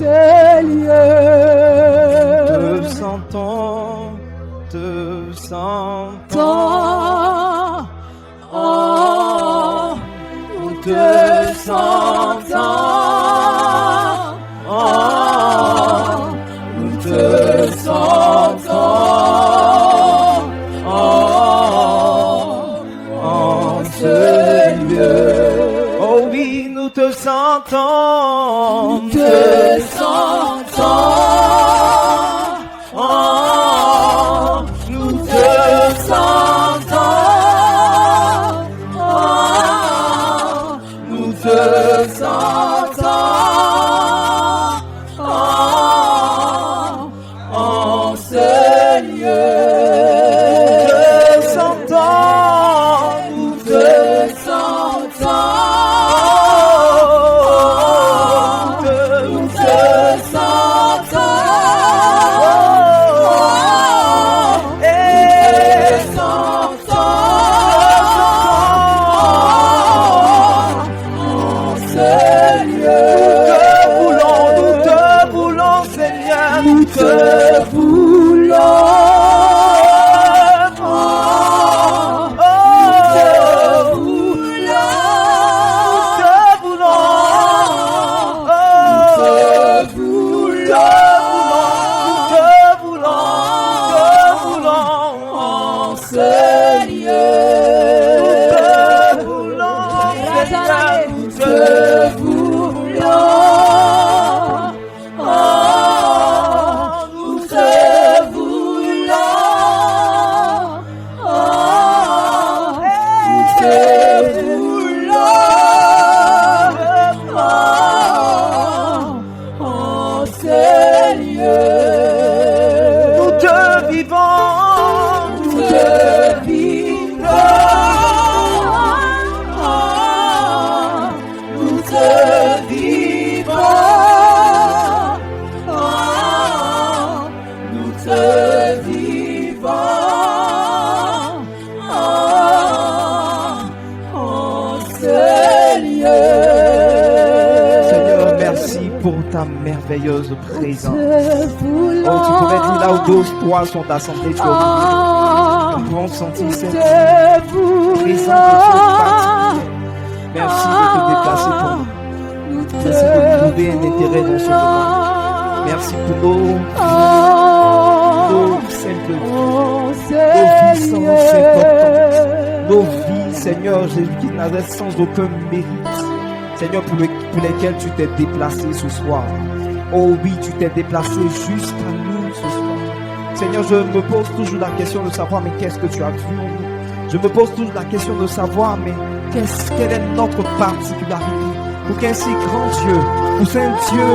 ces lieux. Te sentons, te sentons. Oh, nous te sentons. Oh, nous te sentons. Oh, en ce lieu. Oh oui, nous te sentons. Nous te sentons. Oh, nous te sentons. Oh, nous te sentons. Oh, en ce lieu. Te sentons. Nous te sentons. Nous te sentons. Nous te voulons, oh, nous te voulons, en ce lieu. Nous te voulons, pour ta merveilleuse présence. Oh, tu pouvais dire là où deux, trois sont assemblés, tu aurais nous pouvons sentir cette présence particulière. Merci de te déplacer pour nous. Merci de trouver un intérêt dans ce moment. Merci pour nos simples vies, nos vies sans importance, nos vies, Seigneur Jésus qui n'avaient sans aucun mérite. Seigneur, pour lesquels tu t'es déplacé ce soir. Oh oui, tu t'es déplacé jusqu'à nous ce soir. Seigneur, je me pose toujours la question de savoir, mais qu'est-ce que tu as vu en nous? Je me pose toujours la question de savoir, mais quelle est notre particularité? Pour qu'un si grand Dieu, pour un Dieu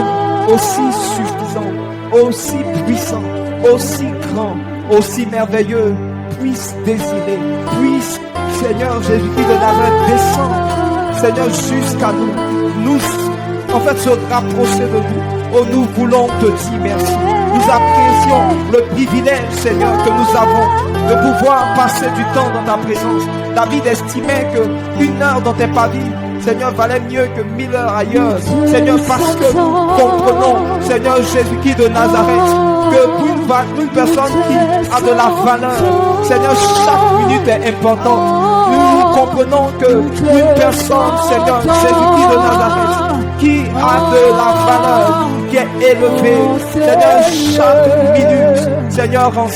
aussi suffisant, aussi puissant, aussi grand, aussi merveilleux, puisse désirer, puisse, Seigneur Jésus-Christ de Nazareth, descendre, Seigneur, jusqu'à nous, en fait, se rapprocher de nous. Oh, nous voulons te dire merci. Nous apprécions le privilège, Seigneur, que nous avons de pouvoir passer du temps dans ta présence. David estimait que 1 heure dans tes pavillons, Seigneur, valait mieux que 1000 heures ailleurs. Seigneur, parce que nous comprenons, Seigneur Jésus-Christ de Nazareth, que pour une personne qui a de la valeur, Seigneur, chaque minute est importante. Nous comprenons que une personne, Seigneur Jésus-Christ de Nazareth, qui a de la valeur, qui est élevée, Seigneur, chaque minute, Seigneur, en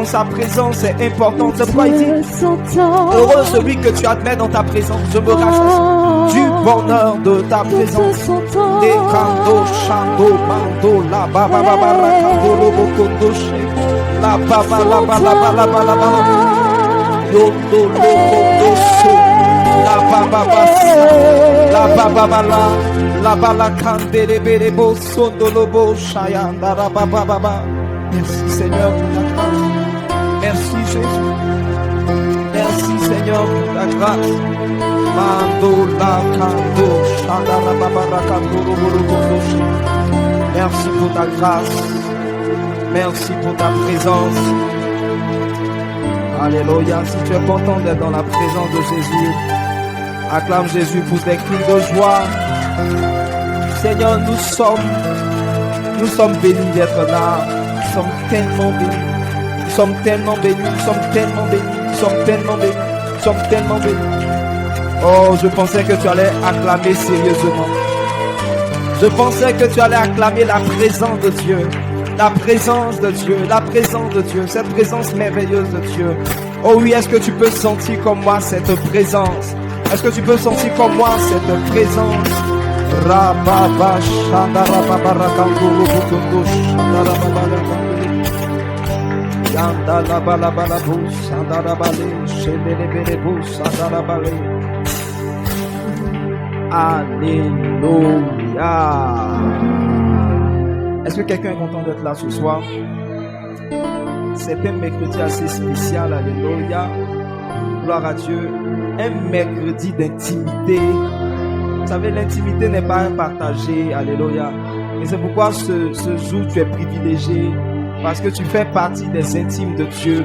sa présence est importante. C'est pourquoi il dit, heureux celui que tu admets dans ta présence. Je me rassasie du bonheur de ta présence. Des kando, chando, mando, la baba, baba, la kando, lobo, kondo, la baba, la baba, la baba, la baba, yondo, lobo, la baba, la baba, la baba, kandere, bere, bo, sondo, lobo, shayanda, la baba, baba. Merci Seigneur pour ta grâce. Merci Jésus. Merci Seigneur pour ta grâce. Mando la kando, shanda la baba la kando, lobo, lobo, merci pour ta grâce. Merci pour ta présence. Alléluia. Si tu es content d'être dans la présence de Jésus, acclame Jésus pour des cris de joie. Seigneur, nous sommes Nous sommes bénis d'être là. Nous sommes tellement bénis. Nous sommes tellement bénis. Nous sommes tellement bénis. Nous sommes tellement bénis. Nous sommes tellement bénis. Oh, je pensais que tu allais acclamer sérieusement. Je pensais que tu allais acclamer la présence de Dieu. La présence de Dieu. La présence de Dieu. Cette présence merveilleuse de Dieu. Oh oui, est-ce que tu peux sentir comme moi cette présence? Est-ce que tu peux sentir comme moi cette présence? Rababa Shandarabarakandu Rubukundu Shandarabarakandu Yandalabalabalabu Sandarabale Shendelebelebu Sandarabale. Alléluia. Est-ce que quelqu'un est content d'être là ce soir? C'est un mercredi assez spécial, alléluia. Gloire à Dieu. Un mercredi d'intimité. Vous savez, l'intimité n'est pas un partagé, alléluia. Et c'est pourquoi ce jour tu es privilégié. Parce que tu fais partie des intimes de Dieu.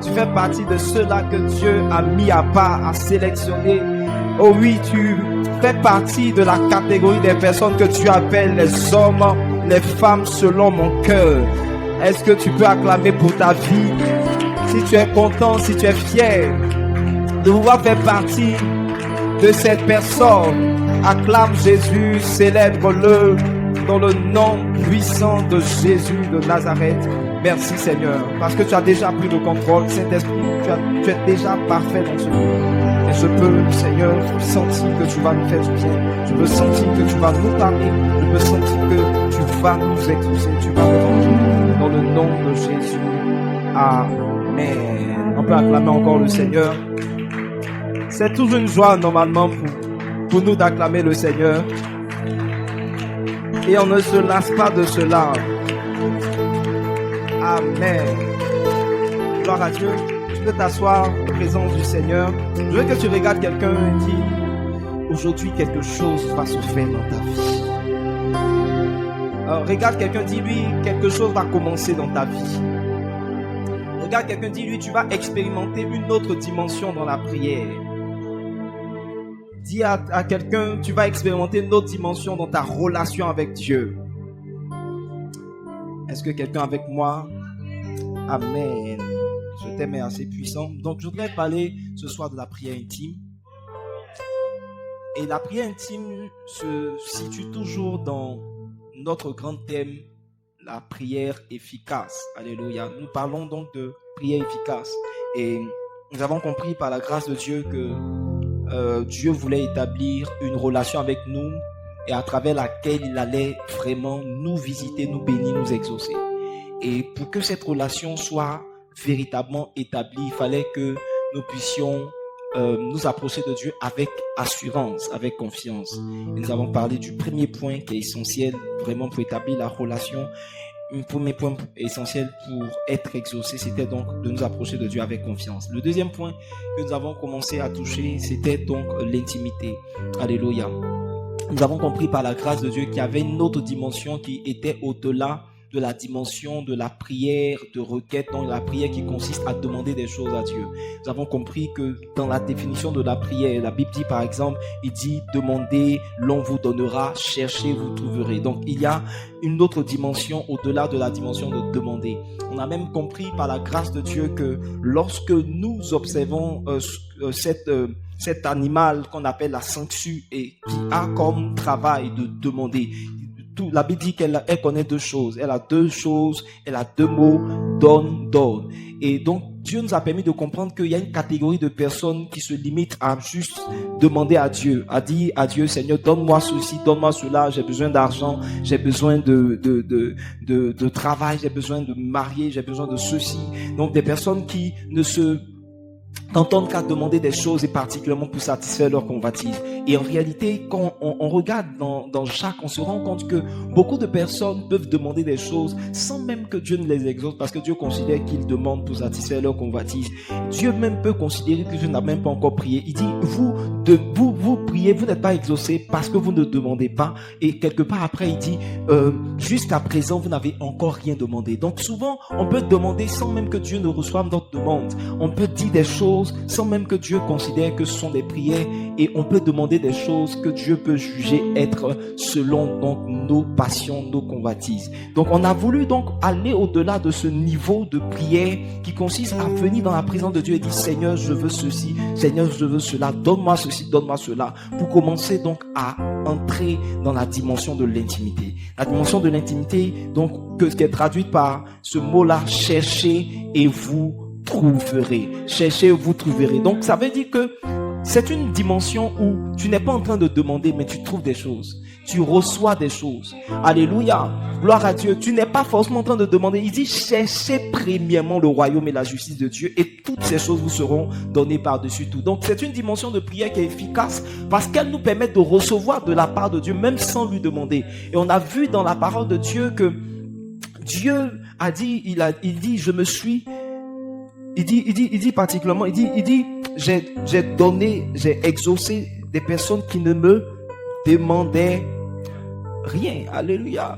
Tu fais partie de ceux-là que Dieu a mis à part, a sélectionné. Oh oui, tu fais partie de la catégorie des personnes que tu appelles les hommes, les femmes selon mon cœur. Est-ce que tu peux acclamer pour ta vie? Si tu es content, si tu es fier de pouvoir faire partie de cette personne, acclame Jésus, célèbre-le dans le nom puissant de Jésus de Nazareth. Merci Seigneur, parce que tu as déjà pris le contrôle. Saint-Esprit, tu es déjà parfait dans ce monde. Et je peux, Seigneur, sentir que tu vas nous faire du bien. Je peux sentir que tu vas nous parler. Je peux sentir que tu vas nous exaucer. Tu vas nous rendre dans le nom de Jésus. Amen. On peut acclamer encore le Seigneur. C'est toujours une joie normalement pour nous d'acclamer le Seigneur. Et on ne se lasse pas de cela. Amen. Gloire à Dieu. Tu peux t'asseoir en présence du Seigneur. Je veux que tu regardes quelqu'un et dis: aujourd'hui quelque chose va se faire dans ta vie. Regarde quelqu'un, dis-lui: quelque chose va commencer dans ta vie. Regarde quelqu'un, dis-lui: tu vas expérimenter une autre dimension dans la prière. Dis à quelqu'un: tu vas expérimenter une autre dimension dans ta relation avec Dieu. Est-ce que quelqu'un avec moi? Amen. Ce thème est assez puissant. Donc, je voudrais parler ce soir de la prière intime. Et la prière intime se situe toujours dans notre grand thème, la prière efficace. Alléluia. Nous parlons donc de prière efficace. Et nous avons compris par la grâce de Dieu que Dieu voulait établir une relation avec nous et à travers laquelle il allait vraiment nous visiter, nous bénir, nous exaucer. Et pour que cette relation soit véritablement établie, il fallait que nous puissions nous approcher de Dieu avec assurance, avec confiance. Et nous avons parlé du premier point qui est essentiel vraiment pour établir la relation. Un premier point essentiel pour être exaucé, c'était donc de nous approcher de Dieu avec confiance. Le deuxième point que nous avons commencé à toucher, c'était donc l'intimité. Alléluia. Nous avons compris par la grâce de Dieu qu'il y avait une autre dimension qui était au-delà de la dimension de la prière, de requête, donc la prière qui consiste à demander des choses à Dieu. Nous avons compris que dans la définition de la prière, la Bible dit par exemple, il dit: demandez, l'on vous donnera, cherchez, vous trouverez. Donc il y a une autre dimension au-delà de la dimension de demander. On a même compris par la grâce de Dieu que lorsque nous observons cet animal qu'on appelle la sangsue et qui a comme travail de demander, la Bible dit qu'elle connaît deux choses. Elle a deux choses, elle a deux mots: donne, donne. Et donc, Dieu nous a permis de comprendre qu'il y a une catégorie de personnes qui se limitent à juste demander à Dieu, à dire à Dieu: Seigneur, donne-moi ceci, donne-moi cela, j'ai besoin d'argent, j'ai besoin de travail, j'ai besoin de me marier, j'ai besoin de ceci. Donc, des personnes qui ne se n'entendent qu'à demander des choses et particulièrement pour satisfaire leur convoitise. Et en réalité, quand on regarde dans Jacques, on se rend compte que beaucoup de personnes peuvent demander des choses sans même que Dieu ne les exauce, parce que Dieu considère qu'ils demandent pour satisfaire leur convoitise. Dieu même peut considérer que Dieu n'a même pas encore prié. Il dit: vous priez priez, vous n'êtes pas exaucé parce que vous ne demandez pas. Et quelque part après, il dit, jusqu'à présent, vous n'avez encore rien demandé. Donc souvent, on peut demander sans même que Dieu ne reçoive notre demande. On peut dire des choses sans même que Dieu considère que ce sont des prières. Et on peut demander des choses que Dieu peut juger être selon donc nos passions, nos convoitises. Donc on a voulu donc aller au-delà de ce niveau de prière qui consiste à venir dans la présence de Dieu et dire, Seigneur, je veux ceci, Seigneur, je veux cela, donne-moi ceci, donne-moi cela, pour commencer donc à entrer dans la dimension de l'intimité. La dimension de l'intimité, donc, qui est traduite par ce mot-là, cherchez et vous trouverez. Cherchez et vous trouverez. Donc, ça veut dire que c'est une dimension où tu n'es pas en train de demander, mais tu trouves des choses. Tu reçois des choses. Alléluia. Gloire à Dieu. Tu n'es pas forcément en train de demander. Il dit, cherchez premièrement le royaume et la justice de Dieu et toutes ces choses vous seront données par-dessus tout. Donc, c'est une dimension de prière qui est efficace parce qu'elle nous permet de recevoir de la part de Dieu, même sans lui demander. Et on a vu dans la parole de Dieu que Dieu a dit, il dit, je me suis, il dit particulièrement, il dit, j'ai donné, j'ai exaucé des personnes qui ne me demandaient rien. Alléluia.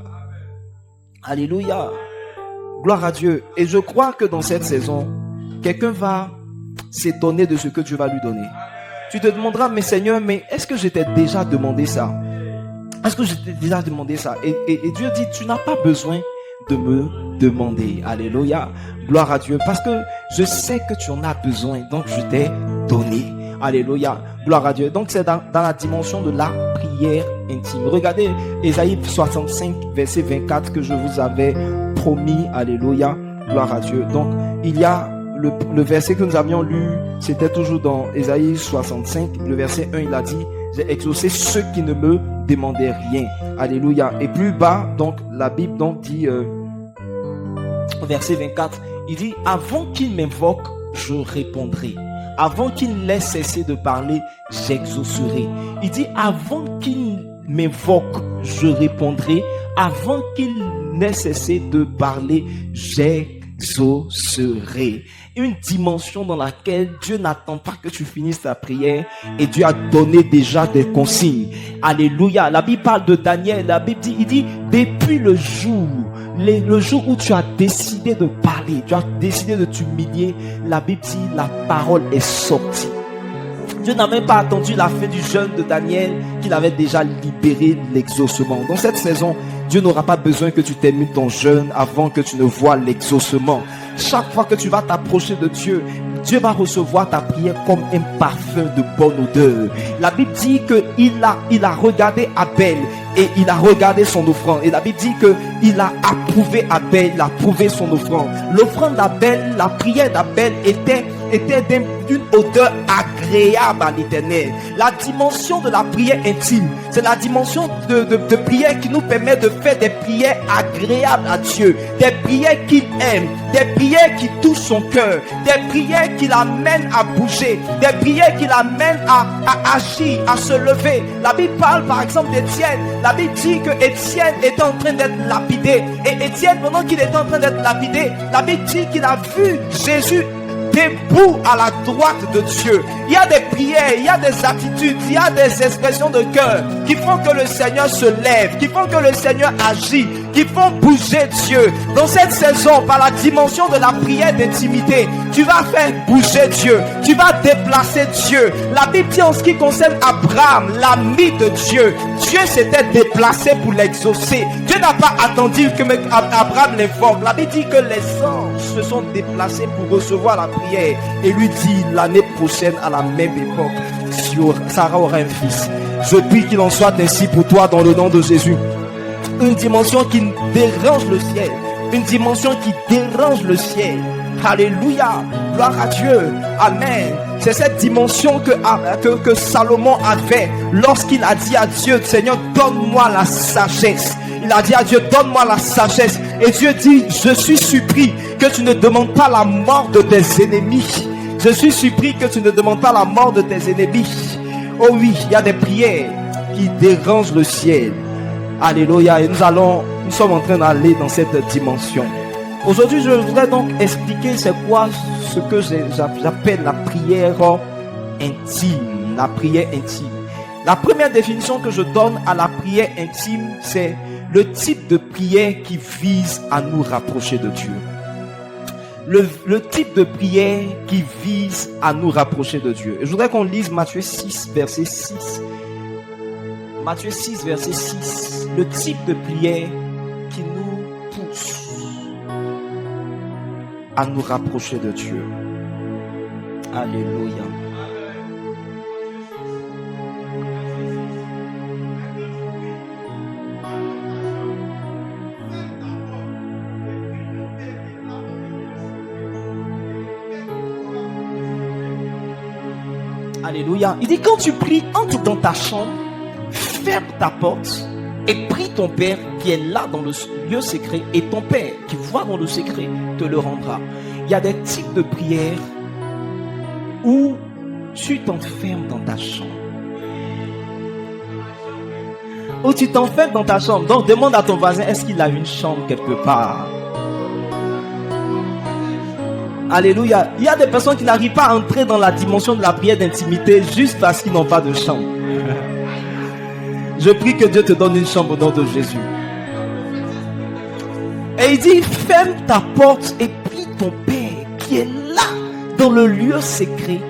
Alléluia. Gloire à Dieu. Et je crois que dans cette saison, quelqu'un va s'étonner de ce que Dieu va lui donner. Tu te demanderas, mais Seigneur, mais est-ce que je t'ai déjà demandé ça? Est-ce que je t'ai déjà demandé ça? Et Dieu dit, tu n'as pas besoin de me demander. Alléluia. Gloire à Dieu. Parce que je sais que tu en as besoin. Donc je t'ai donné. Alléluia. Gloire à Dieu. Donc c'est dans la dimension de la prière intime. Regardez Ésaïe 65 verset 24 que je vous avais promis. Alléluia. Gloire à Dieu. Donc il y a le verset que nous avions lu. C'était toujours dans Ésaïe 65. Le verset 1 il a dit, j'ai exaucé ceux qui ne me demandaient rien. Alléluia. Et plus bas, donc la Bible donc dit verset 24, il dit, avant qu'il m'invoque, je répondrai. Avant qu'il n'ait cessé de parler, j'exaucerai. Il dit, avant qu'il m'invoque, je répondrai. Avant qu'il n'ait cessé de parler, j'exaucerai. Une dimension dans laquelle Dieu n'attend pas que tu finisses ta prière et Dieu a donné déjà des consignes. Alléluia. La Bible parle de Daniel. La Bible dit, il dit, depuis le jour où tu as décidé de parler, tu as décidé de t'humilier, la Bible dit, la parole est sortie. Dieu n'a même pas attendu la fin du jeûne de Daniel qu'il avait déjà libéré l'exaucement. Dans cette saison, Dieu n'aura pas besoin que tu termines ton jeûne avant que tu ne vois l'exaucement. Chaque fois que tu vas t'approcher de Dieu, Dieu va recevoir ta prière comme un parfum de bonne odeur. La Bible dit qu'il a regardé Abel et il a regardé son offrande. Et la Bible dit qu'il a approuvé Abel, il a approuvé son offrande. L'offrande d'Abel, la prière d'Abel était d'une odeur agréable à l'Éternel. La dimension de la prière intime, c'est la dimension de prière qui nous permet de faire des prières agréables à Dieu, des prières qu'il aime, des prières qui touchent son cœur, des prières qui l'amènent à bouger, des prières qui l'amènent à agir, à se lever. La Bible parle par exemple d'Étienne. La Bible dit que Étienne était en train d'être lapidé. Et Étienne, pendant qu'il était en train d'être lapidé, la Bible dit qu'il a vu Jésus debout à la droite de Dieu. Il y a des prières, il y a des attitudes, il y a des expressions de cœur qui font que le Seigneur se lève, qui font que le Seigneur agit, qui font bouger Dieu. Dans cette saison, par la dimension de la prière d'intimité, tu vas faire bouger Dieu, tu vas déplacer Dieu. La Bible dit en ce qui concerne Abraham, l'ami de Dieu, Dieu s'était déplacé pour l'exaucer. Dieu n'a pas attendu que Abraham l'invoque. La Bible dit que les anges se sont déplacés pour recevoir la prière et lui dit l'année prochaine à la même époque Sarah aura un fils. Je prie qu'il en soit ainsi pour toi dans le nom de Jésus. Une dimension qui dérange le ciel, une dimension qui dérange le ciel. Alléluia, gloire à Dieu, amen. C'est cette dimension que Salomon avait lorsqu'il a dit à Dieu, Seigneur, donne-moi la sagesse. Il a dit à Dieu, donne-moi la sagesse. Et Dieu dit, je suis surpris que tu ne demandes pas la mort de tes ennemis. Je suis surpris que tu ne demandes pas la mort de tes ennemis. Oh oui, il y a des prières qui dérangent le ciel. Alléluia. Et nous sommes en train d'aller dans cette dimension. Aujourd'hui, je voudrais donc expliquer c'est quoi ce que j'appelle la prière intime. La prière intime. La première définition que je donne à la prière intime, c'est le type de prière qui vise à nous rapprocher de Dieu. Le type de prière qui vise à nous rapprocher de Dieu. Et je voudrais qu'on lise Matthieu 6, verset 6. Matthieu 6, verset 6. Le type de prière qui nous pousse à nous rapprocher de Dieu. Alléluia. Alléluia. Il dit, quand tu pries, entre dans ta chambre, ferme ta porte et prie ton Père qui est là dans le lieu secret, et ton Père qui voit dans le secret te le rendra. Il y a des types de prières où tu t'enfermes dans ta chambre. Où tu t'enfermes dans ta chambre. Donc demande à ton voisin, est-ce qu'il a une chambre quelque part? Alléluia. Il y a des personnes qui n'arrivent pas à entrer dans la dimension de la prière d'intimité juste parce qu'ils n'ont pas de chambre. Je prie que Dieu te donne une chambre au nom de Jésus. Et il dit, ferme ta porte et prie ton Père qui est là dans le lieu secret,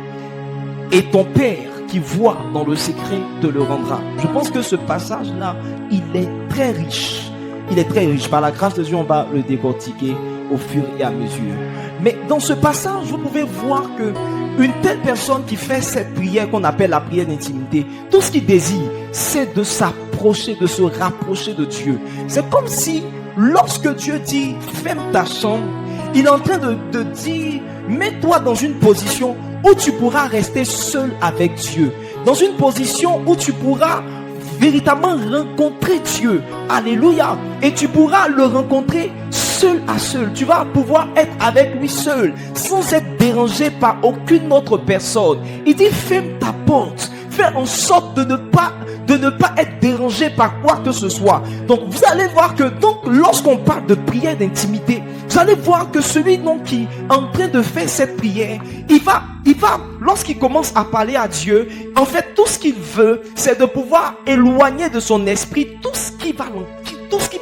et ton Père qui voit dans le secret te le rendra. Je pense que ce passage-là, il est très riche. Il est très riche. Par la grâce de Dieu, on va le décortiquer au fur et à mesure. Mais dans ce passage, vous pouvez voir que une telle personne qui fait cette prière qu'on appelle la prière d'intimité, tout ce qu'il désire, c'est de s'approcher, de se rapprocher de Dieu. C'est comme si, lorsque Dieu dit ferme ta chambre, il est en train de dire, mets-toi dans une position où tu pourras rester seul avec Dieu, dans une position où tu pourras véritablement rencontrer Dieu. Alléluia. Et tu pourras le rencontrer seul à seul. Tu vas pouvoir être avec lui seul, sans être dérangé par aucune autre personne. Il dit, ferme ta porte. Fais en sorte de ne pas être dérangé par quoi que ce soit. Donc vous allez voir que lorsqu'on parle de prière d'intimité, vous allez voir que celui qui est en train de faire cette prière, il va, lorsqu'il commence à parler à Dieu, en fait tout ce qu'il veut, c'est de pouvoir éloigner de son esprit tout ce qui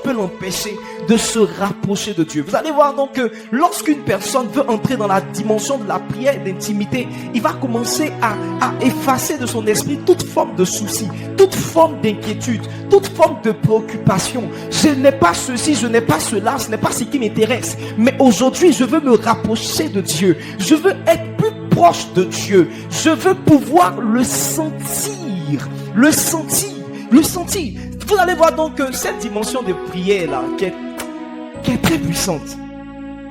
peut l'empêcher de se rapprocher de Dieu. Vous allez voir donc que lorsqu'une personne veut entrer dans la dimension de la prière d'intimité, il va commencer à effacer de son esprit toute forme de souci, toute forme d'inquiétude, toute forme de préoccupation. Je n'ai pas ceci, je n'ai pas cela, ce n'est pas ce qui m'intéresse. Mais aujourd'hui, je veux me rapprocher de Dieu. Je veux être plus proche de Dieu. Je veux pouvoir le sentir. Le sentir. Vous allez voir donc que cette dimension de prière là, qui est très puissante,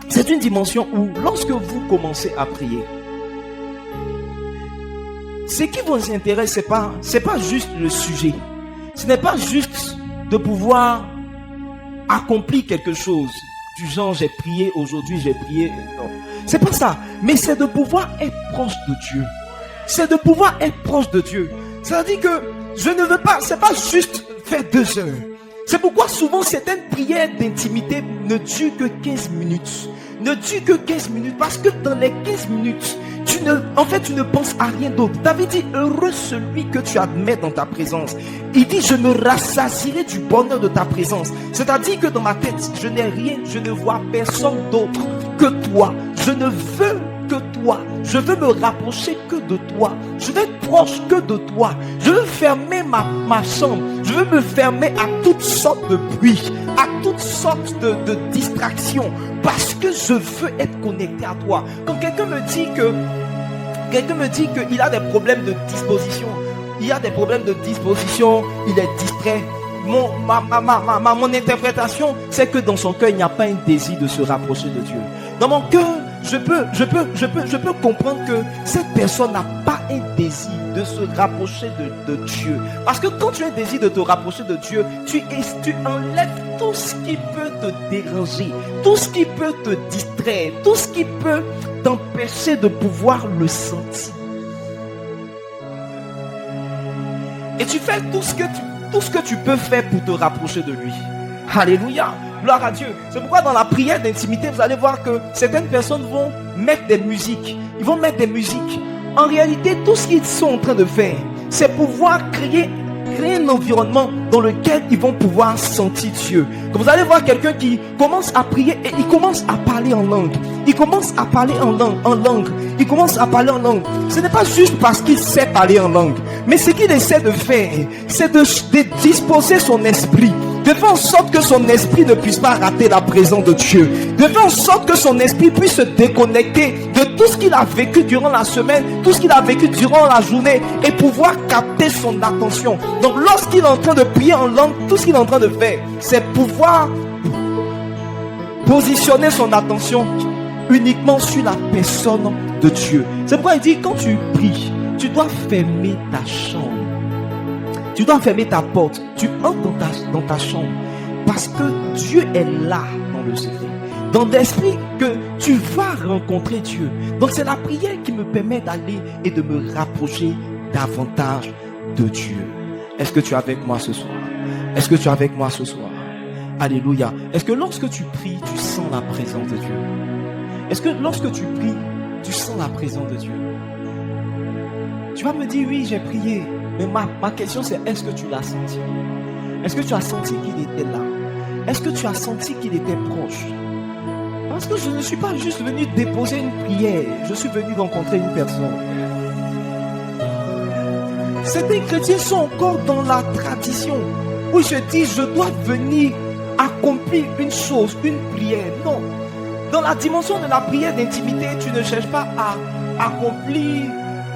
c'est une dimension où lorsque vous commencez à prier, ce qui vous intéresse, c'est pas juste le sujet. Ce n'est pas juste de pouvoir accomplir quelque chose du genre j'ai prié aujourd'hui, j'ai prié. Non, c'est pas ça. Mais c'est de pouvoir être proche de Dieu. C'est de pouvoir être proche de Dieu. Ça veut dire que je ne veux pas, c'est pas juste faire 2 heures. C'est pourquoi souvent certaines prières d'intimité ne durent que 15 minutes. Ne durent que 15 minutes. Parce que dans les 15 minutes, tu ne penses à rien d'autre. David dit, heureux celui que tu admets dans ta présence. Il dit, je me rassasierai du bonheur de ta présence. C'est-à-dire que dans ma tête, je n'ai rien, je ne vois personne d'autre que toi. Je ne veux que toi. Je veux me rapprocher que de toi. Je veux être proche que de toi. Je veux fermer ma chambre. Je veux me fermer à toutes sortes de bruits, à toutes sortes de distractions, parce que je veux être connecté à toi. Quand quelqu'un me dit qu'il a des problèmes de disposition, il est distrait. Mon interprétation, c'est que dans son cœur, il n'y a pas un désir de se rapprocher de Dieu. Dans mon cœur, je peux comprendre que cette personne n'a pas un désir de se rapprocher de Dieu. Parce que quand tu as un désir de te rapprocher de Dieu, tu enlèves tout ce qui peut te déranger, tout ce qui peut te distraire, tout ce qui peut t'empêcher de pouvoir le sentir. Et tu fais tout ce que tu peux faire pour te rapprocher de lui. Alléluia. Gloire à Dieu. C'est pourquoi dans la prière d'intimité, vous allez voir que certaines personnes vont mettre des musiques. Ils vont mettre des musiques. En réalité, tout ce qu'ils sont en train de faire, c'est pouvoir créer un environnement dans lequel ils vont pouvoir sentir Dieu. Quand vous allez voir quelqu'un qui commence à prier et il commence à parler en langue. Il commence à parler en langue. Il commence à parler en langue. Ce n'est pas juste parce qu'il sait parler en langue. Mais ce qu'il essaie de faire, c'est de disposer son esprit, de faire en sorte que son esprit ne puisse pas rater la présence de Dieu, de faire en sorte que son esprit puisse se déconnecter de tout ce qu'il a vécu durant la semaine, tout ce qu'il a vécu durant la journée, et pouvoir capter son attention. Donc lorsqu'il est en train de prier en langue, tout ce qu'il est en train de faire, c'est pouvoir positionner son attention uniquement sur la personne de Dieu. C'est pourquoi il dit, quand tu pries, tu dois fermer ta chambre. Tu dois fermer ta porte. Tu entres dans ta chambre. Parce que Dieu est là dans le secret. Dans l'esprit que tu vas rencontrer Dieu. Donc c'est la prière qui me permet d'aller et de me rapprocher davantage de Dieu. Est-ce que tu es avec moi ce soir? Est-ce que tu es avec moi ce soir? Alléluia. Est-ce que lorsque tu pries, tu sens la présence de Dieu? Est-ce que lorsque tu pries, tu sens la présence de Dieu? Tu vas me dire, oui, j'ai prié. Mais ma question c'est, est-ce que tu l'as senti? Est-ce que tu as senti qu'il était là? Est-ce que tu as senti qu'il était proche? Parce que je ne suis pas juste venu déposer une prière. Je suis venu rencontrer une personne. Certains chrétiens sont encore dans la tradition où ils se disent, je dois venir accomplir une chose, une prière. Non. Dans la dimension de la prière d'intimité, tu ne cherches pas à accomplir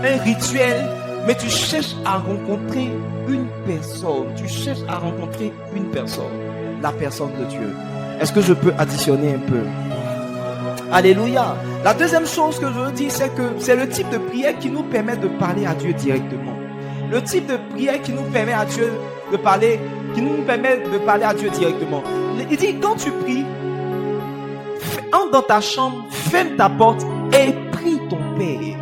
un rituel, mais tu cherches à rencontrer une personne. Tu cherches à rencontrer une personne. La personne de Dieu. Est-ce que je peux additionner un peu? Alléluia. La deuxième chose que je veux dire, c'est que c'est le type de prière qui nous permet de parler à Dieu directement. Le type de prière qui nous permet à Dieu de parler, à Dieu directement. Il dit, quand tu pries, entre dans ta chambre, ferme ta porte et prie ton Père.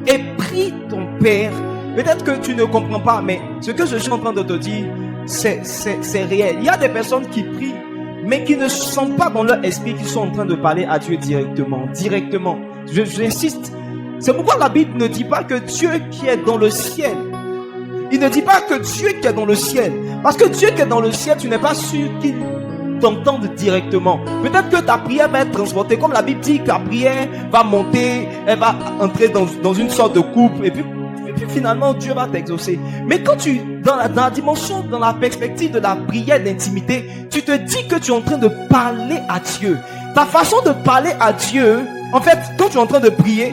Et prie ton Père. Peut-être que tu ne comprends pas, mais ce que je suis en train de te dire, c'est réel. Il y a des personnes qui prient, mais qui ne sentent pas dans leur esprit qu'ils sont en train de parler à Dieu directement. J'insiste. C'est pourquoi la Bible ne dit pas que Dieu qui est dans le ciel. Il ne dit pas que Dieu qui est dans le ciel. Parce que Dieu qui est dans le ciel, tu n'es pas sûr qu'il t'entende directement. Peut-être que ta prière va être transportée. Comme la Bible dit, ta prière va monter, elle va entrer dans une sorte de coupe. Et puis finalement, Dieu va t'exaucer. Mais quand tu, dans la dimension, dans la perspective de la prière d'intimité, tu te dis que tu es en train de parler à Dieu. Ta façon de parler à Dieu, en fait, quand tu es en train de prier,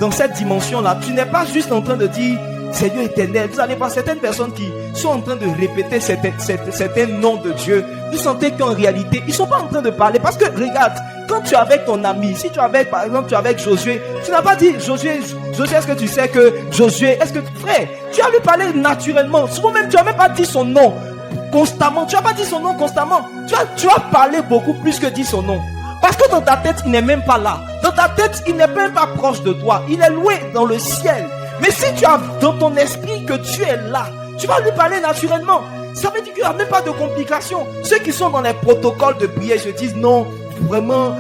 dans cette dimension-là, tu n'es pas juste en train de dire, Seigneur éternel. Vous allez voir certaines personnes qui sont en train de répéter certains noms de Dieu. Vous sentez qu'en réalité, ils ne sont pas en train de parler. Parce que regarde, quand tu es avec ton ami, si tu es avec, par exemple, tu es avec Josué, tu n'as pas dit, Josué, est-ce que tu sais que Josué, frère, tu as lui parlé naturellement. Souvent même, tu n'as même pas dit son nom constamment. Tu n'as pas dit son nom constamment. Tu as parlé beaucoup plus que dit son nom. Parce que dans ta tête, il n'est même pas là. Dans ta tête, il n'est même pas proche de toi. Il est loin dans le ciel. Mais si tu as dans ton esprit que Dieu est là, tu vas lui parler naturellement. Ça veut dire qu'il n'y a même pas de complications. Ceux qui sont dans les protocoles de prière se disent non, vraiment,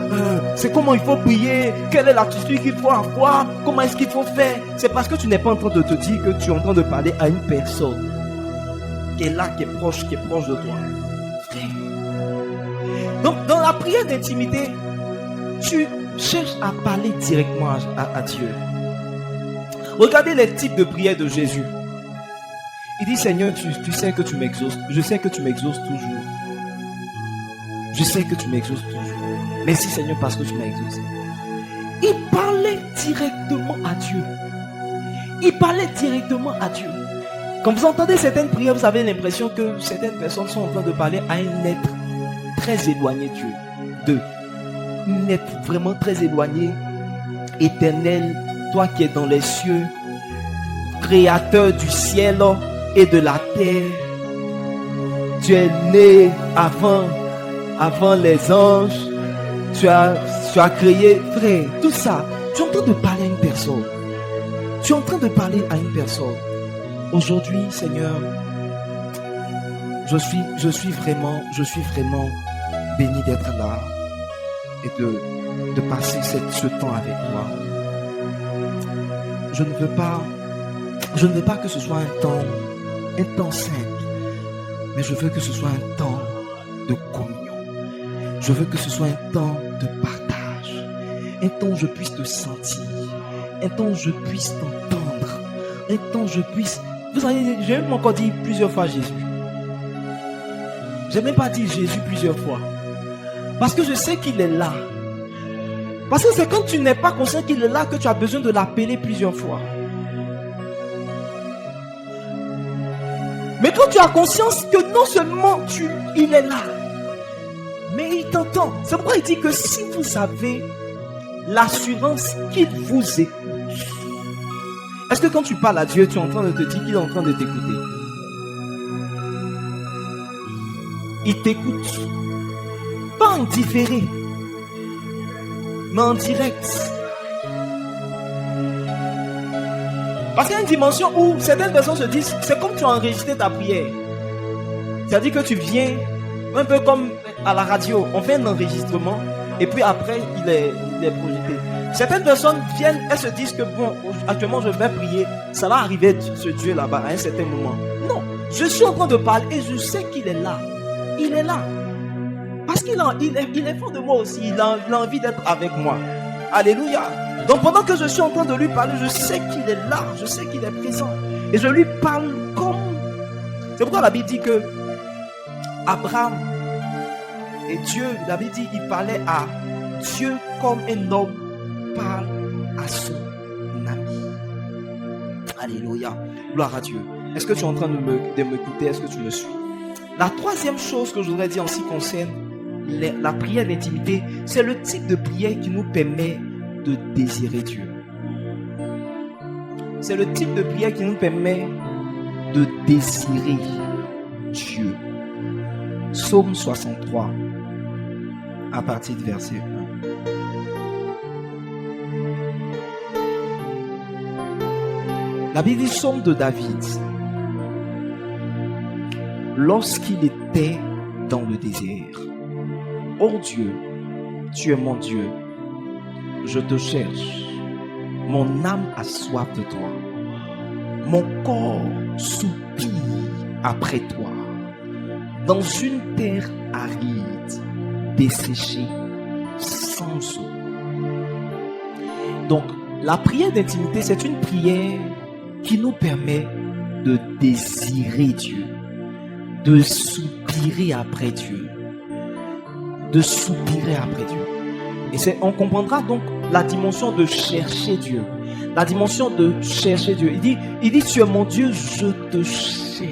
c'est comment il faut prier, quelle est l'attitude qu'il faut avoir, comment est-ce qu'il faut faire. C'est parce que tu n'es pas en train de te dire que tu es en train de parler à une personne qui est là, qui est proche de toi. Donc dans la prière d'intimité, tu cherches à parler directement à Dieu. Regardez les types de prières de Jésus. Il dit, Seigneur, tu sais que tu m'exauces. Je sais que tu m'exauces toujours. Je sais que tu m'exauces toujours. Merci Seigneur parce que tu m'as exaucé. Il parlait directement à Dieu. Il parlait directement à Dieu. Quand vous entendez certaines prières, vous avez l'impression que certaines personnes sont en train de parler à un être très éloigné d'eux. Un être vraiment très éloigné, éternel. Toi qui es dans les cieux, créateur du ciel et de la terre, tu es né avant les anges, tu as créé, frère, tout ça. Tu es en train de parler à une personne. Tu es en train de parler à une personne. Aujourd'hui, Seigneur, je suis vraiment béni d'être là et de passer ce temps avec toi. Je ne veux pas Je ne veux pas que ce soit un temps simple, mais je veux que ce soit un temps de communion. Je veux que ce soit un temps de partage, un temps où je puisse te sentir, un temps où je puisse t'entendre, un temps où je puisse... Vous savez, j'ai même encore dit plusieurs fois Jésus. Je n'ai même pas dit Jésus plusieurs fois. Parce que je sais qu'il est là. Parce que c'est quand tu n'es pas conscient qu'il est là que tu as besoin de l'appeler plusieurs fois. Mais quand tu as conscience que non seulement il est là, mais il t'entend. C'est pourquoi il dit que si vous avez l'assurance qu'il vous écoute. Est-ce que quand tu parles à Dieu, tu es en train de te dire qu'il est en train de t'écouter? Il t'écoute. Pas en différé, mais en direct. Parce qu'il y a une dimension où certaines personnes se disent, c'est comme tu as enregistré ta prière. C'est-à-dire que tu viens, un peu comme à la radio, on fait un enregistrement et puis après il est projeté. Certaines personnes viennent, elles se disent que bon, actuellement je vais prier, ça va arriver ce Dieu là-bas à un certain moment. Non, je suis en train de parler et je sais qu'il est là. Il est là. Parce qu'il est fort de moi aussi, il a envie d'être avec moi. Alléluia. Donc pendant que je suis en train de lui parler, je sais qu'il est là, je sais qu'il est présent. Et je lui parle comme... C'est pourquoi la Bible dit que Abraham et Dieu, la Bible dit, il parlait à Dieu comme un homme parle à son ami. Alléluia. Gloire à Dieu. Est-ce que tu es en train de m'écouter? Est-ce que tu me suis? La troisième chose que je voudrais dire en ce qui concerne la prière d'intimité, c'est le type de prière qui nous permet de désirer Dieu. C'est le type de prière qui nous permet de désirer Dieu. Psaume 63, à partir du verset 1. La Bible dit Psaume de David. Lorsqu'il était dans le désert, ô Dieu, tu es mon Dieu, je te cherche, mon âme a soif de toi, mon corps soupire après toi, dans une terre aride, desséchée, sans eau. Donc, la prière d'intimité, c'est une prière qui nous permet de désirer Dieu, de soupirer après Dieu, de soupirer après Dieu. Et on comprendra donc la dimension de chercher Dieu, la dimension de chercher Dieu. Il dit, tu es mon Dieu, je te cherche.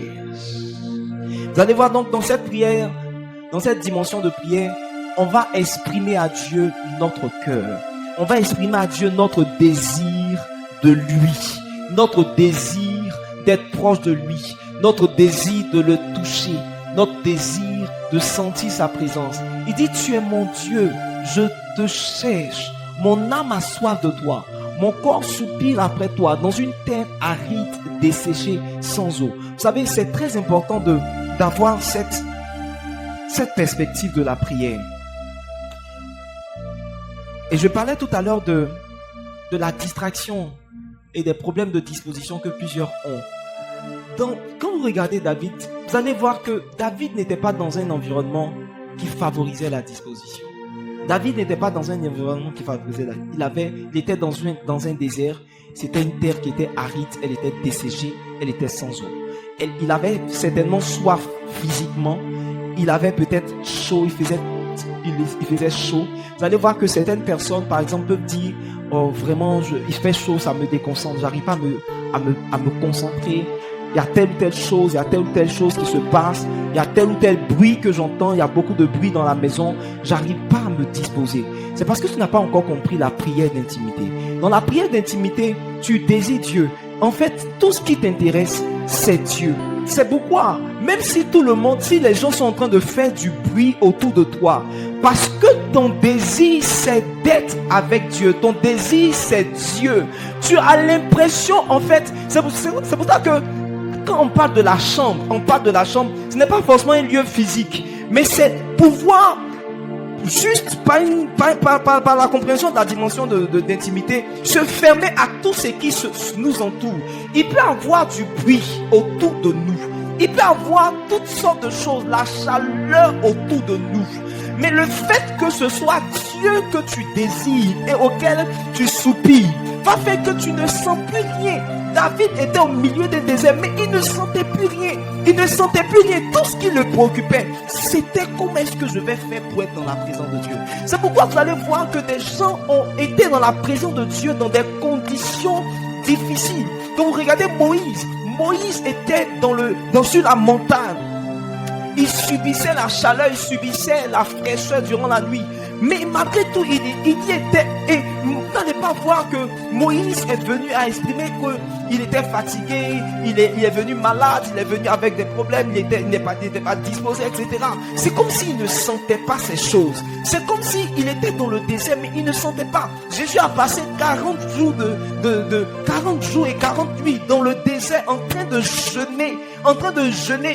Vous allez voir donc dans cette prière, dans cette dimension de prière, on va exprimer à Dieu notre cœur. On va exprimer à Dieu notre désir de lui, notre désir d'être proche de lui, notre désir de le toucher, notre désir de sentir sa présence. Il dit, tu es mon Dieu, je te cherche, mon âme a soif de toi, mon corps soupire après toi, dans une terre aride, desséchée, sans eau. Vous savez, c'est très important d'avoir cette perspective de la prière. Et je parlais tout à l'heure de la distraction et des problèmes de disposition que plusieurs ont. Donc, quand vous regardez David, vous allez voir que David n'était pas dans un environnement qui favorisait la disposition. David n'était pas dans un environnement qui favorisait il était dans un désert. C'était une terre qui était aride, elle était desséchée, elle était sans eau. Il avait certainement soif physiquement. Il avait peut-être chaud, il faisait chaud. Vous allez voir que certaines personnes, par exemple, peuvent dire, oh vraiment, il fait chaud, ça me déconcentre, j'arrive pas à me concentrer. Il y a telle ou telle chose, il y a telle ou telle chose qui se passe, il y a tel ou tel bruit que j'entends, il y a beaucoup de bruit dans la maison, j'arrive pas à me disposer. C'est parce que tu n'as pas encore compris la prière d'intimité. Dans la prière d'intimité, tu désires Dieu. En fait, tout ce qui t'intéresse, c'est Dieu. C'est pourquoi, même si si les gens sont en train de faire du bruit autour de toi, parce que ton désir, c'est d'être avec Dieu. Ton désir, c'est Dieu. Tu as l'impression, en fait, c'est pour ça que quand on parle de la chambre, ce n'est pas forcément un lieu physique, mais c'est pouvoir juste par la compréhension de la dimension d'intimité, se fermer à tout ce qui nous entoure. Il peut y avoir du bruit autour de nous. Il peut y avoir toutes sortes de choses, la chaleur autour de nous. Mais le fait que ce soit Dieu que tu désires et auquel tu soupires, va faire que tu ne sens plus rien. David était au milieu des déserts, mais il ne sentait plus rien. Il ne sentait plus rien. Tout ce qui le préoccupait, c'était comment est-ce que je vais faire pour être dans la présence de Dieu. C'est pourquoi vous allez voir que des gens ont été dans la présence de Dieu dans des conditions difficiles. Quand vous regardez Moïse était sur la montagne. Il subissait la chaleur, il subissait la fraîcheur durant la nuit. Mais malgré tout, il y était. Et vous n'allez pas voir que Moïse est venu à exprimer qu'il était fatigué, il est venu malade, il est venu avec des problèmes, il n'était pas disposé, etc. C'est comme s'il ne sentait pas ces choses. C'est comme s'il était dans le désert, mais il ne sentait pas. Jésus a passé 40 jours 40 jours et 40 nuits dans le désert en train de jeûner.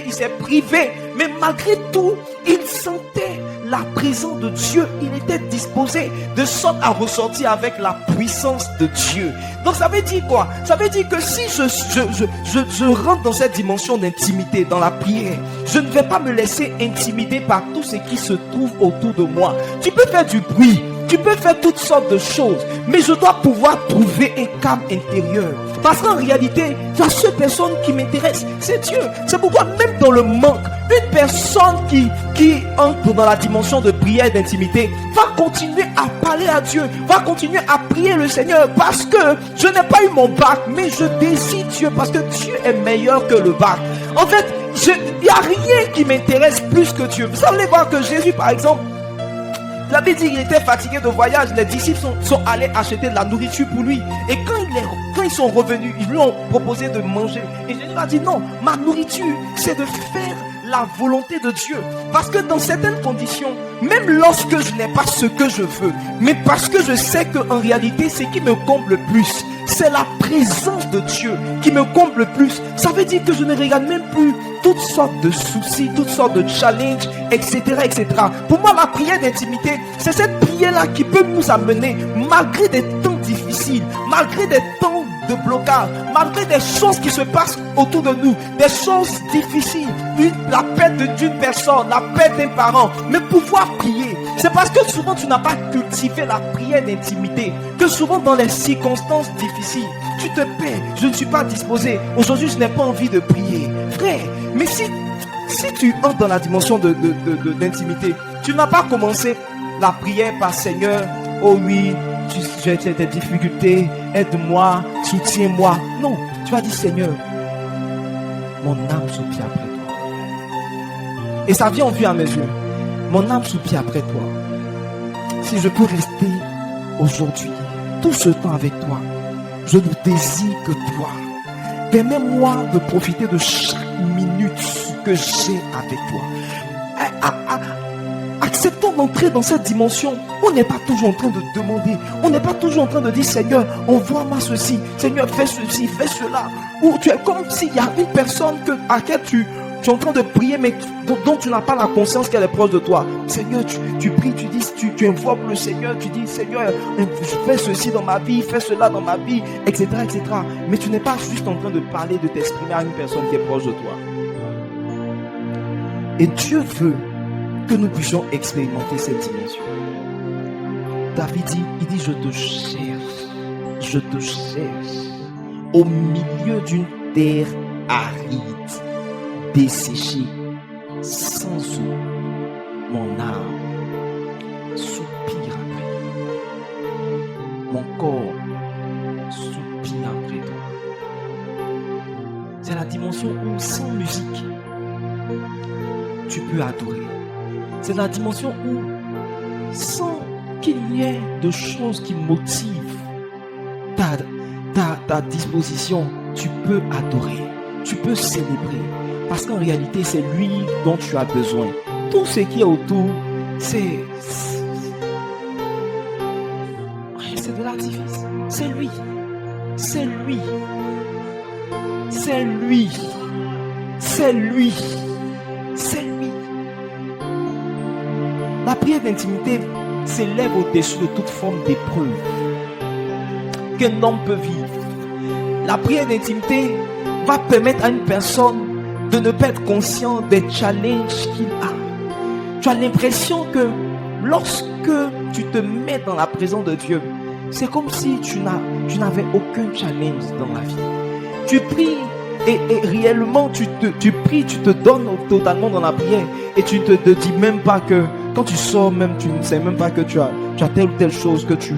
Il s'est privé. Mais malgré tout, il sentait la présence de Dieu. Il était disposé de sorte à ressortir avec la puissance de Dieu. Donc ça veut dire quoi? Ça veut dire que si je rentre dans cette dimension d'intimité, dans la prière, je ne vais pas me laisser intimider par tout ce qui se trouve autour de moi. Tu peux faire du bruit, tu peux faire toutes sortes de choses, mais je dois pouvoir trouver un calme intérieur. Parce qu'en réalité, la seule personne qui m'intéresse, c'est Dieu. C'est pourquoi même dans le manque, une personne qui entre dans la dimension de prière et d'intimité va continuer à parler à Dieu, va continuer à prier le Seigneur, parce que je n'ai pas eu mon bac, mais je désire Dieu, parce que Dieu est meilleur que le bac. En fait, il n'y a rien qui m'intéresse plus que Dieu. Vous allez voir que Jésus, par exemple, il avait dit qu'il était fatigué de voyage. Les disciples sont allés acheter de la nourriture pour lui. Et quand ils sont revenus, ils lui ont proposé de manger. Et Jésus a dit non, ma nourriture, c'est de faire la volonté de Dieu. Parce que dans certaines conditions, même lorsque je n'ai pas ce que je veux, mais parce que je sais qu'en réalité, ce qui me comble le plus, c'est la présence de Dieu qui me comble le plus. Ça veut dire que je ne regarde même plus toutes sortes de soucis, toutes sortes de challenges, etc., etc. Pour moi, la prière d'intimité, c'est cette prière-là qui peut nous amener, malgré des temps difficiles, malgré des temps de blocage, malgré des choses qui se passent autour de nous, des choses difficiles, la perte d'une personne, la perte d'un parent, mais pouvoir prier. C'est parce que souvent tu n'as pas cultivé la prière d'intimité, que souvent dans les circonstances difficiles, tu te perds. Je ne suis pas disposé. Aujourd'hui, je n'ai pas envie de prier. Frère, mais si tu entres dans la dimension d'intimité, tu n'as pas commencé la prière par Seigneur, oh oui, j'ai des difficultés, aide-moi, soutiens-moi. Non, tu vas dire Seigneur, mon âme soupire après toi. Et ça vient au fur et à mesure. Mon âme soupire après toi. Si je peux rester aujourd'hui, tout ce temps avec toi, je ne désire que toi. Permets-moi de profiter de chaque minute que j'ai avec toi. Acceptons d'entrer dans cette dimension. On n'est pas toujours en train de demander. On n'est pas toujours en train de dire Seigneur, envoie-moi ceci. Seigneur, fais ceci, fais cela. Ou tu es comme s'il y a une personne à laquelle tu es en train de prier, mais dont tu n'as pas la conscience qu'elle est proche de toi. Seigneur, tu pries, tu dis, tu invoques le Seigneur, tu dis Seigneur, fais ceci dans ma vie, fais cela dans ma vie, etc., etc. Mais tu n'es pas juste en train de parler, de t'exprimer à une personne qui est proche de toi. Et Dieu veut que nous puissions expérimenter cette dimension. David dit, je te cherche au milieu d'une terre aride, desséchée, sans eau. Mon âme soupire après toi. Mon corps soupire après toi. C'est la dimension où sans musique, tu peux adorer. C'est la dimension où, sans qu'il y ait de choses qui motivent ta disposition, tu peux adorer, tu peux célébrer. Parce qu'en réalité, c'est lui dont tu as besoin. Tout ce qui est autour, c'est de l'artifice. C'est lui. C'est lui. C'est lui. C'est lui. C'est lui. La prière d'intimité s'élève au-dessus de toute forme d'épreuve qu'un homme peut vivre. La prière d'intimité va permettre à une personne de ne pas être conscient des challenges qu'il a. Tu as l'impression que lorsque tu te mets dans la présence de Dieu, c'est comme si tu n'avais aucun challenge dans la vie. Tu pries et réellement tu pries, tu te donnes totalement dans la prière et tu ne te dis même pas que quand tu sors même, tu ne sais même pas que tu as telle ou telle chose que tu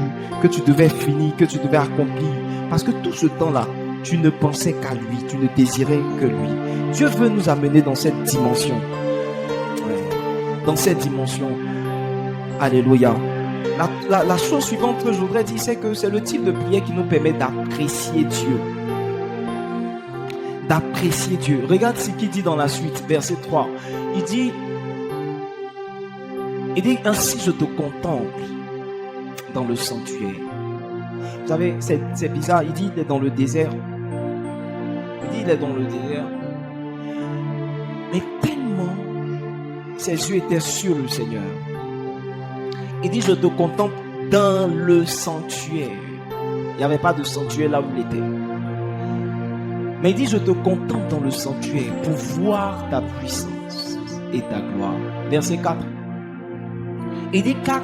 devais finir, que tu devais accomplir. Parce que tout ce temps-là, tu ne pensais qu'à lui, tu ne désirais que lui. Dieu veut nous amener dans cette dimension. Dans cette dimension. Alléluia. La chose suivante que je voudrais dire, c'est que c'est le type de prière qui nous permet d'apprécier Dieu. D'apprécier Dieu. Regarde ce qu'il dit dans la suite, verset 3. Il dit, ainsi je te contemple dans le sanctuaire. Vous savez, c'est bizarre. Il dit, il est dans le désert. Il est dans le désert. Mais tellement ses yeux étaient sur le Seigneur. Il dit, je te contemple dans le sanctuaire. Il n'y avait pas de sanctuaire là où il était. Mais il dit, je te contemple dans le sanctuaire pour voir ta puissance et ta gloire. Verset 4. Il dit, car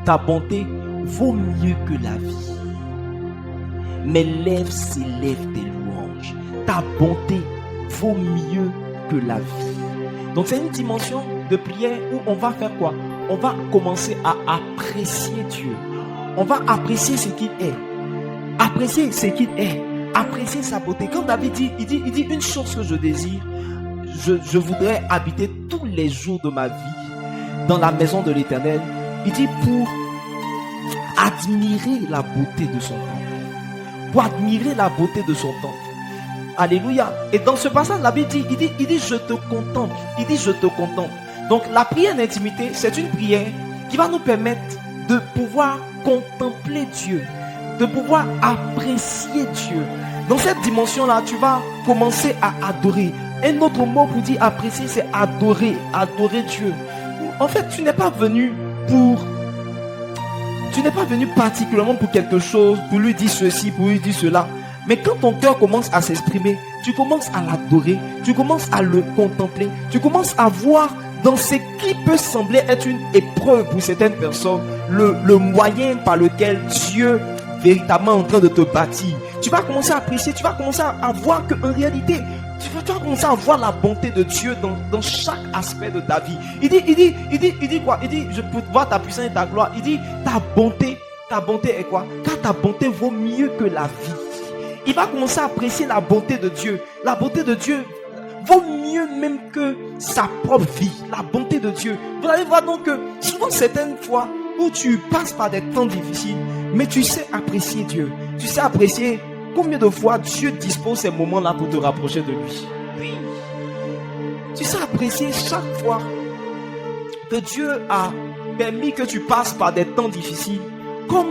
ta bonté vaut mieux que la vie. Mes lèvres s'élèvent des louanges. Ta bonté vaut mieux que la vie. Donc c'est une dimension de prière où on va faire quoi? On va commencer à apprécier Dieu. On va apprécier ce qu'il est. Apprécier ce qu'il est. Apprécier sa beauté. Quand David dit, il dit une chose que je désire, je voudrais habiter tous les jours de ma vie dans la maison de l'Éternel. Il dit pour admirer la beauté de son temple. Pour admirer la beauté de son temple. Alléluia. Et dans ce passage, la Bible dit, il dit je te contemple. Il dit je te contemple. Donc la prière d'intimité, c'est une prière qui va nous permettre de pouvoir contempler Dieu, de pouvoir apprécier Dieu. Dans cette dimension-là, tu vas commencer à adorer. Un autre mot pour dire apprécier, c'est adorer, adorer Dieu. En fait, tu n'es pas venu particulièrement pour quelque chose, pour lui dire ceci, pour lui dire cela. Mais quand ton cœur commence à s'exprimer, tu commences à l'adorer, tu commences à le contempler, tu commences à voir dans ce qui peut sembler être une épreuve pour certaines personnes, le moyen par lequel Dieu véritablement est en train de te bâtir. Tu vas commencer à apprécier, tu vas commencer à voir qu'en réalité, tu vas commencer à voir la bonté de Dieu dans chaque aspect de ta vie. Il dit quoi? Il dit, je peux voir ta puissance et ta gloire. Il dit, ta bonté est quoi? Car ta bonté vaut mieux que la vie. Il va commencer à apprécier la bonté de Dieu. La bonté de Dieu vaut mieux même que sa propre vie. La bonté de Dieu. Vous allez voir donc que souvent certaines fois où tu passes par des temps difficiles, mais tu sais apprécier Dieu. Tu sais apprécier combien de fois Dieu dispose ces moments-là pour te rapprocher de lui. Oui. Tu sais apprécier chaque fois que Dieu a permis que tu passes par des temps difficiles, comme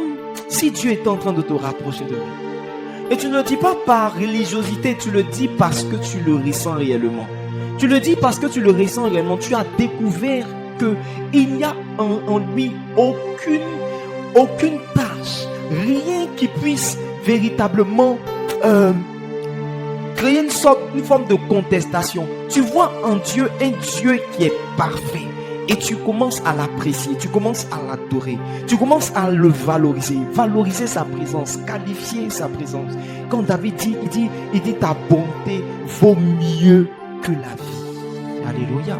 si Dieu était en train de te rapprocher de lui. Et tu ne le dis pas par religiosité, tu le dis parce que tu le ressens réellement. Tu le dis parce que tu le ressens réellement. Tu as découvert qu'il n'y a en lui aucune tâche, rien qui puisse véritablement créer une forme de contestation. Tu vois en Dieu un Dieu qui est parfait. Et tu commences à l'apprécier, tu commences à l'adorer, tu commences à le valoriser sa présence, qualifier sa présence. Quand David dit, il dit ta bonté vaut mieux que la vie. Alléluia.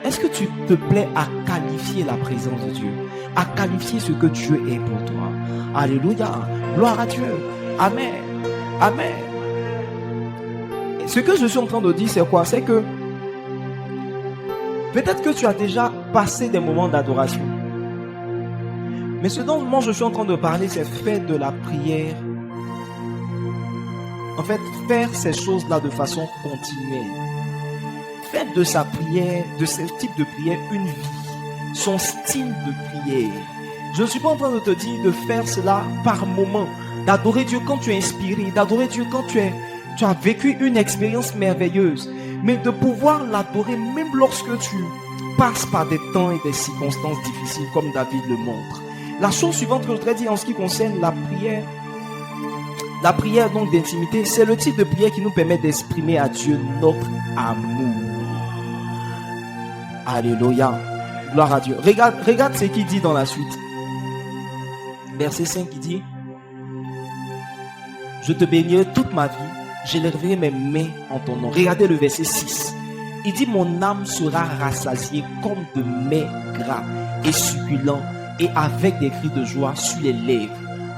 Est-ce que tu te plais à qualifier la présence de Dieu, à qualifier ce que Dieu est pour toi? Alléluia. Gloire à Dieu. Amen. Amen. Ce que je suis en train de dire, c'est quoi? C'est que peut-être que tu as déjà passé des moments d'adoration. Mais ce dont moi je suis en train de parler, c'est faire de la prière. En fait, faire ces choses-là de façon continuelle. Faire de sa prière, de ce type de prière, une vie. Son style de prière. Je ne suis pas en train de te dire de faire cela par moment. D'adorer Dieu quand tu es inspiré. D'adorer Dieu quand tu as vécu une expérience merveilleuse. Mais de pouvoir l'adorer même lorsque passe par des temps et des circonstances difficiles comme David le montre. La chose suivante que je voudrais dire en ce qui concerne la prière donc d'intimité, c'est le type de prière qui nous permet d'exprimer à Dieu notre amour. Alléluia. Gloire à Dieu. Regarde ce qu'il dit dans la suite. Verset 5 qui dit: je te bénirai toute ma vie, j'élèverai mes mains en ton nom. Regardez le verset 6. Il dit: mon âme sera rassasiée comme de mets gras et succulents, et avec des cris de joie sur les lèvres,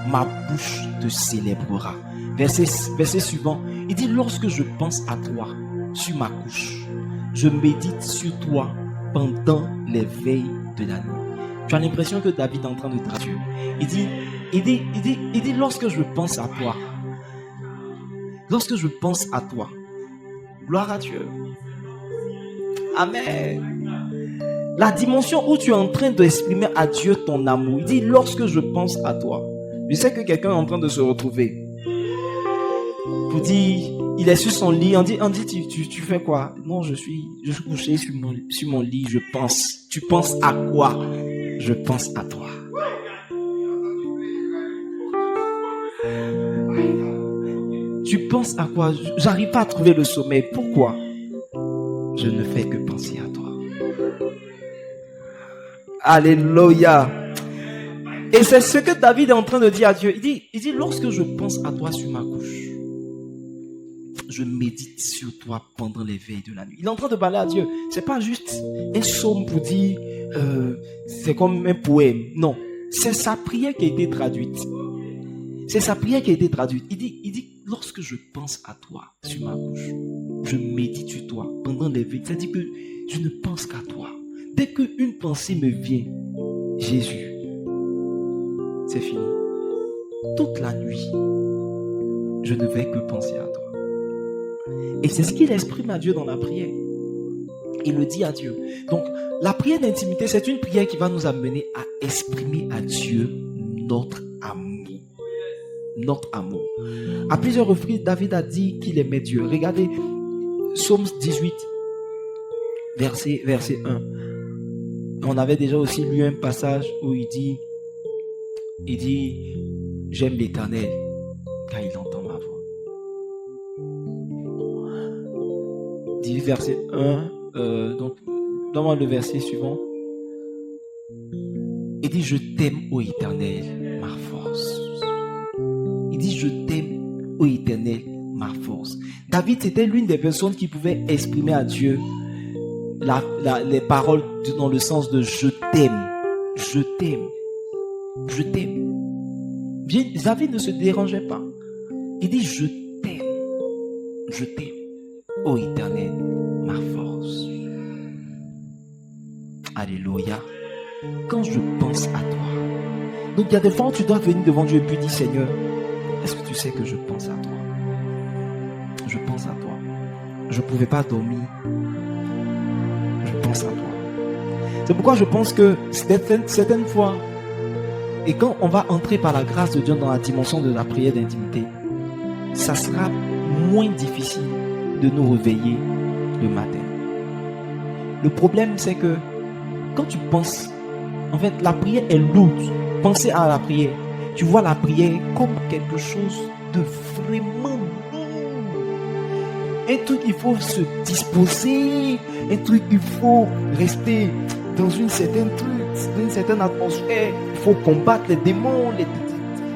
ma bouche te célébrera. Verset suivant, il dit: lorsque je pense à toi sur ma couche, je médite sur toi pendant les veilles de la nuit. Tu as l'impression que David est en train de traduire. Il dit lorsque je pense à toi, lorsque je pense à toi, gloire à Dieu. Amen. La dimension où tu es en train d'exprimer à Dieu ton amour. Il dit: lorsque je pense à toi. Je sais que quelqu'un est en train de se retrouver. Pour dire, il est sur son lit. On dit tu fais quoi? Non, je suis couché sur mon lit. Je pense. Tu penses à quoi? Je pense à toi. Tu penses à quoi? J'arrive pas à trouver le sommeil. Pourquoi? Je ne fais que penser à toi. Alléluia. Et c'est ce que David est en train de dire à Dieu. Il dit lorsque je pense à toi sur ma couche, je médite sur toi pendant les veilles de la nuit. Il est en train de parler à Dieu. C'est pas juste un psaume pour dire c'est comme un poème. Non, c'est sa prière qui a été traduite. C'est sa prière qui a été traduite. Il dit lorsque je pense à toi sur ma couche, je médite sur toi pendant les veilles. C'est-à-dire que je ne pense qu'à toi. Dès qu'une pensée me vient, Jésus, c'est fini. Toute la nuit, je ne vais que penser à toi. Et c'est ce qu'il exprime à Dieu dans la prière. Il le dit à Dieu. Donc, la prière d'intimité, c'est une prière qui va nous amener à exprimer à Dieu notre amour. Notre amour. À plusieurs reprises, David a dit qu'il aimait Dieu. Regardez, Psaume 18, verset 1. On avait déjà aussi lu un passage où il dit, j'aime l'Éternel quand il entend ma voix. 18 verset 1, donc donne-moi le verset suivant. Il dit: je t'aime, ô Éternel, ma force. Il dit: je t'aime, ô Éternel, ma force. David, c'était l'une des personnes qui pouvait exprimer à Dieu les paroles dans le sens de je t'aime, je t'aime, je t'aime. David ne se dérangeait pas. Il dit: je t'aime, ô Éternel, ma force. Alléluia. Quand je pense à toi. Donc il y a des fois où tu dois venir devant Dieu et puis dire: Seigneur, est-ce que tu sais que je pense à toi? Je pense à toi. Je ne pouvais pas dormir. Je pense à toi. C'est pourquoi je pense que certaines fois, et quand on va entrer par la grâce de Dieu dans la dimension de la prière d'intimité, ça sera moins difficile de nous réveiller le matin. Le problème, c'est que quand tu penses, en fait, la prière est lourde. Pensez à la prière. Tu vois la prière comme quelque chose de vraiment lourd. Un truc, il faut se disposer. Un truc, il faut rester dans une certaine atmosphère. Il faut combattre les démons.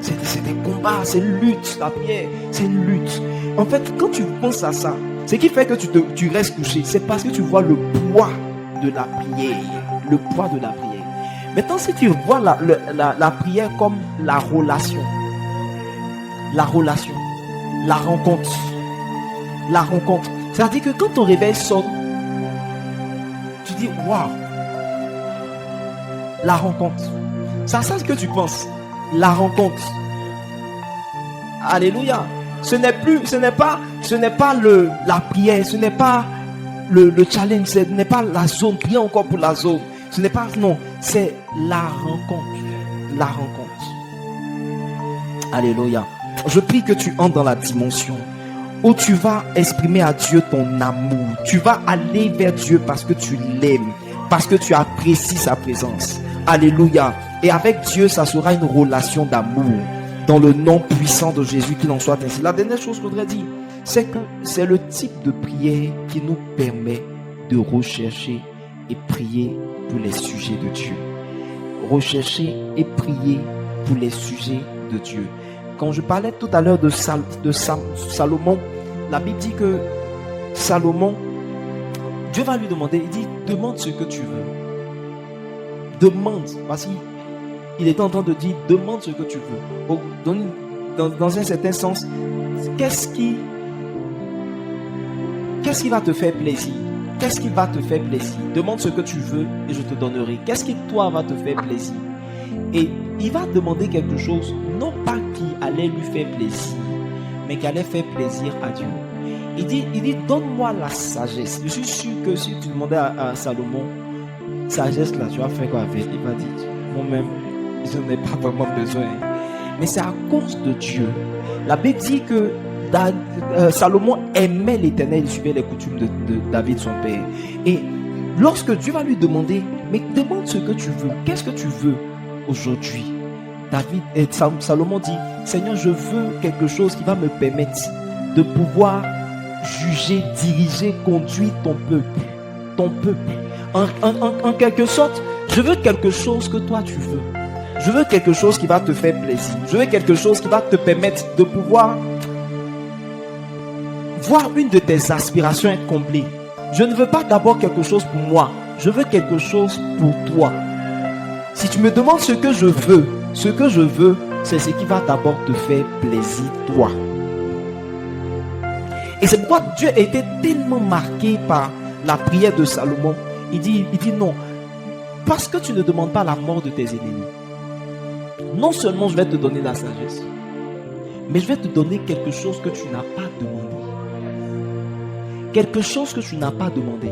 C'est des combats, c'est une lutte. La prière, c'est une lutte. En fait, quand tu penses à ça, ce qui fait que tu restes couché, c'est parce que tu vois le poids de la prière. Le poids de la prière. Maintenant, si tu vois la prière comme la relation, la rencontre, c'est-à-dire que quand ton réveil sonne, tu dis waouh, la rencontre. C'est ça ce que tu penses, la rencontre. Alléluia. Ce n'est pas la prière, ce n'est pas le challenge, ce n'est pas la zone, prier encore pour la zone. Ce n'est pas, non, c'est la rencontre. La rencontre. Alléluia. Je prie que tu entres dans la dimension où tu vas exprimer à Dieu ton amour. Tu vas aller vers Dieu parce que tu l'aimes. parce que tu apprécies sa présence. Alléluia. Et avec Dieu, ça sera une relation d'amour. Dans le nom puissant de Jésus, qu'il en soit ainsi. La dernière chose que je voudrais dire, c'est que c'est le type de prière qui nous permet de rechercher et prier pour les sujets de Dieu. Rechercher et prier pour les sujets de Dieu. Quand je parlais tout à l'heure de Salomon, la Bible dit que Salomon, Dieu va lui demander, il dit, demande ce que tu veux. Demande, parce qu'il était en train de dire, demande ce que tu veux. Dans un certain sens, qu'est-ce qui va te faire plaisir? Qu'est-ce qui va te faire plaisir? Demande ce que tu veux et je te donnerai. Qu'est-ce qui toi va te faire plaisir? Et il va demander quelque chose, non pas qui allait lui faire plaisir, mais qui allait faire plaisir à Dieu. Il dit, donne-moi la sagesse. Je suis sûr que si tu demandais à Salomon, sagesse là, tu vas faire quoi avec? Il va dire, moi-même, je n'ai pas vraiment besoin. Mais c'est à cause de Dieu. La Bible dit que Salomon aimait l'Éternel, il suivait les coutumes de David son père. Et lorsque Dieu va lui demander, mais demande ce que tu veux, qu'est-ce que tu veux aujourd'hui? Salomon dit, Seigneur, je veux quelque chose qui va me permettre de pouvoir juger, diriger, conduire ton peuple. En quelque sorte, je veux quelque chose que toi tu veux. Je veux quelque chose qui va te faire plaisir. Je veux quelque chose qui va te permettre de pouvoir voir une de tes aspirations être comblée. Je ne veux pas d'abord quelque chose pour moi. Je veux quelque chose pour toi. Si tu me demandes ce que je veux, c'est ce qui va d'abord te faire plaisir, toi. Et c'est pourquoi Dieu a été tellement marqué par la prière de Salomon. Il dit non, parce que tu ne demandes pas la mort de tes ennemis. Non seulement je vais te donner la sagesse, mais je vais te donner quelque chose que tu n'as pas demandé. Quelque chose que tu n'as pas demandé.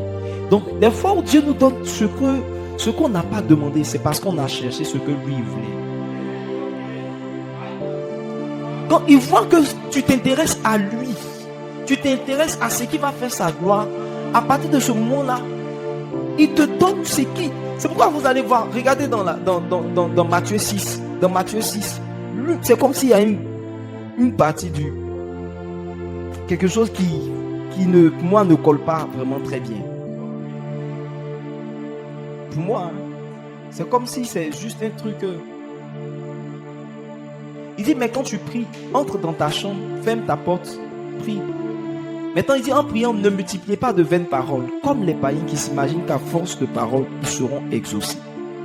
Donc, des fois où Dieu nous donne ce qu'on n'a pas demandé, c'est parce qu'on a cherché ce que lui voulait. Quand il voit que tu t'intéresses à lui, tu t'intéresses à ce qui va faire sa gloire, à partir de ce moment-là, il te donne ce qui. C'est pourquoi vous allez voir, regardez dans Matthieu 6. Dans Matthieu 6, c'est comme s'il y a une partie du quelque chose qui pour moi ne colle pas vraiment très bien. Pour moi, c'est comme si c'est juste un truc. Il dit, mais quand tu pries, entre dans ta chambre, ferme ta porte, prie. Maintenant, il dit, en priant, ne multipliez pas de vaines paroles, comme les païens qui s'imaginent qu'à force de paroles, ils seront exaucés.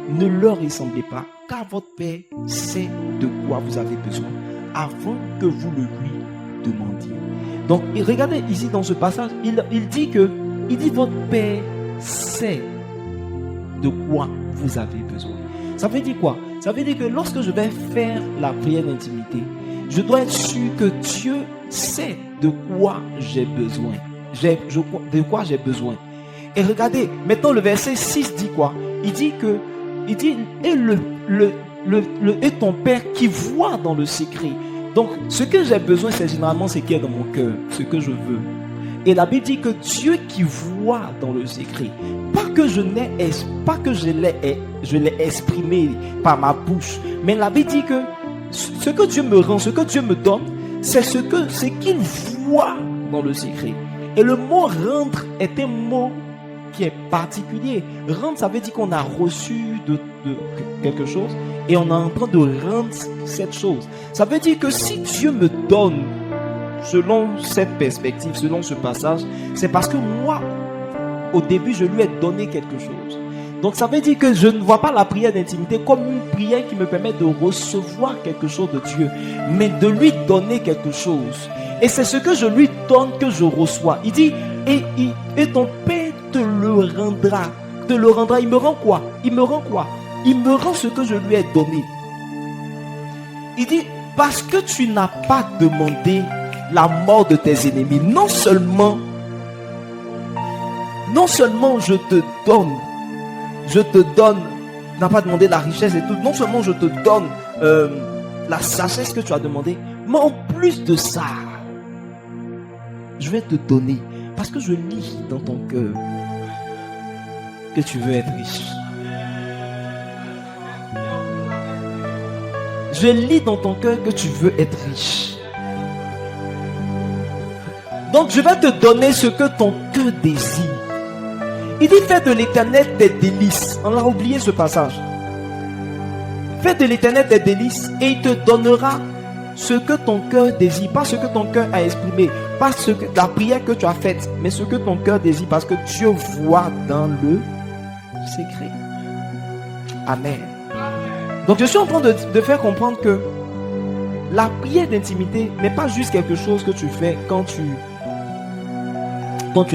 Ne leur ressemblez pas, car votre Père sait de quoi vous avez besoin, avant que vous le lui demandiez. Donc, regardez ici dans ce passage, il dit votre Père sait de quoi vous avez besoin. Ça veut dire quoi? Ça veut dire que lorsque je vais faire la prière d'intimité, je dois être sûr que Dieu sait de quoi j'ai besoin. De quoi j'ai besoin. Et regardez, maintenant le verset 6 dit quoi? Il dit et ton Père qui voit dans le secret. Donc, ce que j'ai besoin, c'est généralement ce qui est dans mon cœur, ce que je veux. Et la Bible dit que Dieu qui voit dans le secret, pas que je l'ai exprimé par ma bouche, mais la Bible dit que ce que Dieu me rend, ce que Dieu me donne, c'est ce qu'il voit dans le secret. Et le mot rendre est un mot qui est particulier. Rendre, ça veut dire qu'on a reçu de quelque chose et on est en train de rendre cette chose. Ça veut dire que si Dieu me donne, selon cette perspective, selon ce passage, c'est parce que moi, au début, je lui ai donné quelque chose. Donc ça veut dire que je ne vois pas la prière d'intimité comme une prière qui me permet de recevoir quelque chose de Dieu, mais de lui donner quelque chose. Et c'est ce que je lui donne que je reçois. Il dit, et ton Père te le rendra. Il me rend quoi? Il me rend ce que je lui ai donné. Il dit, parce que tu n'as pas demandé la mort de tes ennemis. Non seulement je te donne, n'a pas demandé la richesse et tout. Non seulement je te donne la sagesse que tu as demandé, mais en plus de ça, je vais te donner, parce que je lis dans ton cœur que tu veux être riche. Je lis dans ton cœur que tu veux être riche. Donc je vais te donner ce que ton cœur désire. Il dit fais de l'Éternel tes délices. On a oublié ce passage. Fais de l'Éternel tes délices et il te donnera ce que ton cœur désire. Pas ce que ton cœur a exprimé. Pas ce que, la prière que tu as faite. Mais ce que ton cœur désire. Parce que Dieu voit dans le secret. Amen. Donc je suis en train de faire comprendre que la prière d'intimité n'est pas juste quelque chose que tu fais quand tu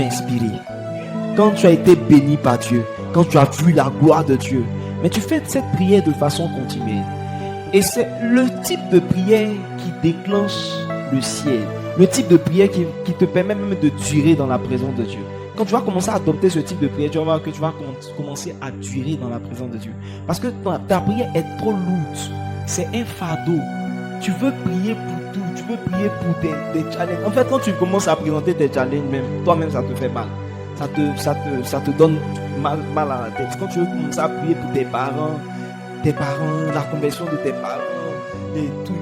es inspiré, quand tu as été béni par Dieu, quand tu as vu la gloire de Dieu. Mais tu fais cette prière de façon continuelle. Et c'est le type de prière qui déclenche le ciel. Le type de prière qui te permet même de durer dans la présence de Dieu. Quand tu vas commencer à adopter ce type de prière, tu vas voir que tu vas commencer à durer dans la présence de Dieu. Parce que ta prière est trop lourde. C'est un fardeau. Tu veux prier pour tout. Tu veux prier pour tes challenges. En fait, quand tu commences à présenter tes challenges, même toi-même, ça te fait mal. Ça te donne mal à la tête. Quand tu veux commencer à prier pour tes parents, la conversion de tes parents, et tout.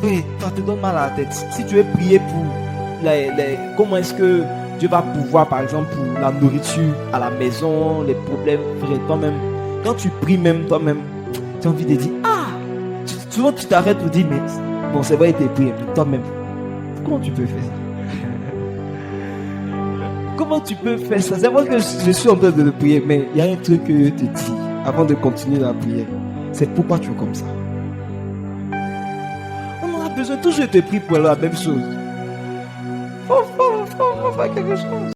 Oui, ça te donne mal à la tête. Si tu veux prier pour comment est-ce que Dieu va pouvoir, par exemple, pour la nourriture à la maison, les problèmes, frère, toi-même, quand tu pries même toi-même, tu as envie de dire, souvent tu t'arrêtes pour dire, mais bon, c'est vrai, tu es prié, mais toi-même, comment tu peux faire ça? Comment tu peux faire ça? C'est vrai que je suis en train de le prier, mais il y a un truc que je te dis avant de continuer la prière. C'est pourquoi tu es comme ça. On a besoin, toujours te prie pour la même chose. Faut faire quelque chose.